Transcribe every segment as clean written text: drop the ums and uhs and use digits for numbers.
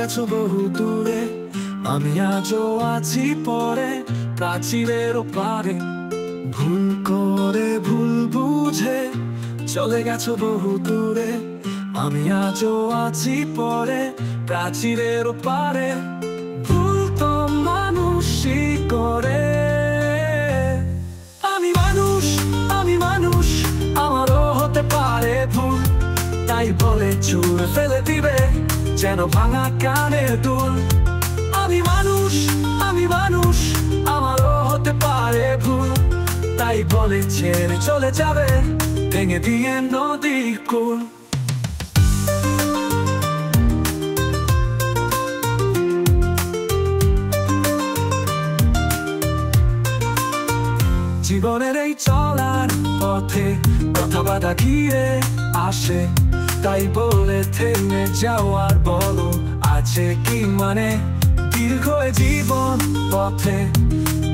গেছো বহু দূরে, আমি আজও আছি পরে প্রাচীরের ওপারে। ভুল করে ভুল বুঝে চলে গেছো বহু দূরে, আমি আজও আছি পরে প্রাচীরের ওপারে। ভুল তো মানুষই করে, আমি মানুষ, আমি মানুষ, আমারও হতে পারে ভুল। তাই বলে ছুঁড়ে ফেলে দিবে যেন ভাঙা কানের দুল। আমি মানুষ, আমি মানুষ, আমারও হতে পারে ভুল। তাই বলে ছেড়ে চলে যাবে ভেঙে দিয়ে নদীর কূল। জীবনের এই চলার পথে কথা বাধা ঘিরে আসে, তাই বলে থেমে যাওয়ার বলো আছে কি মানে? দীর্ঘ জীবন পথে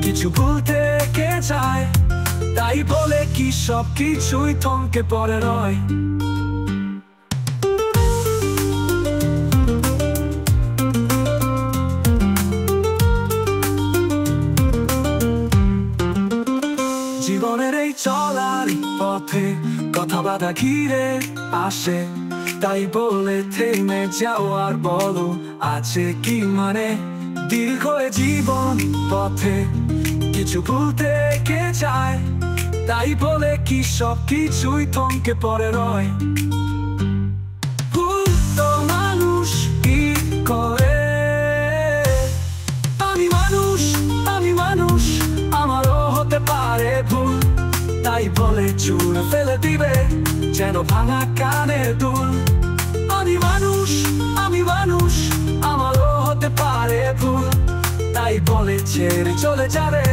কিছু ভুলতে কে চায়, তাই বলে কি সব কিছুই থমকে পড়ে রয়। জীবনের এই চলার পথে কথা বাধা ঘিরে আসে, তাই বলে থেমে যাওয়ার বলো আছে কি মানে? দীর্ঘ জীবন পথে কিছু ভুলতে কে চায়, তাই বলে কি সব কিছুই থমকে পড়ে রয়। ভুল তো মানুষ কি করে, আমি মানুষ, আমি মানুষ, আমারও হতে পারে ভুল। তাই বলে ছুঁড়ে ফেলে দিবে যেন ভাঙা কানের দুল। আমি মানুষ, আমি মানুষ, আমারও হতে পারে ভুল। তাই বলে ছেড়ে চলে যাবে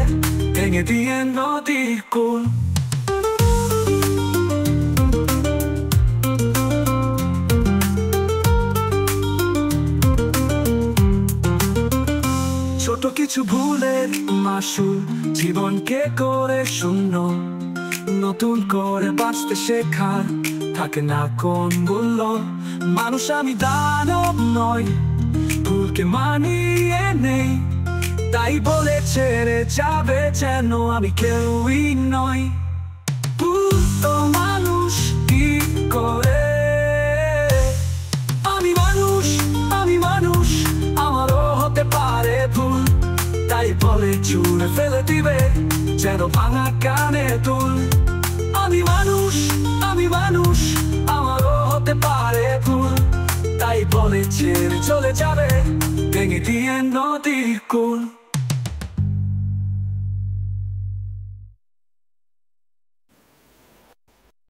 ভেঙে দিয়ে নদীর কূল। ছোট কিছু ভুলের মাসুল জীবনকে করে শূন্য। নতুন করে বাঁচতে শেখার থাকে না কোন মূল্য। মানুষ আমি দানব নই, ভুলকে মানিয়ে নেই। তাই বলে ছেড়ে যাবে যেন আমি কেউই নই। ভুল তো মানুষ কি করে, আমি মানুষ, আমি মানুষ, আমারও হতে পারে ভুল। তাই বলে ছুঁড়ে ফেলে দিবে যেন ভাঙা কানের দুল। আমি মানুষ, আমি মানুষ, আমারও হতে পারে ভুল। তাই বলে ছেড়ে চলে যাবে ভেঙে দিয়ে নদীর কূল।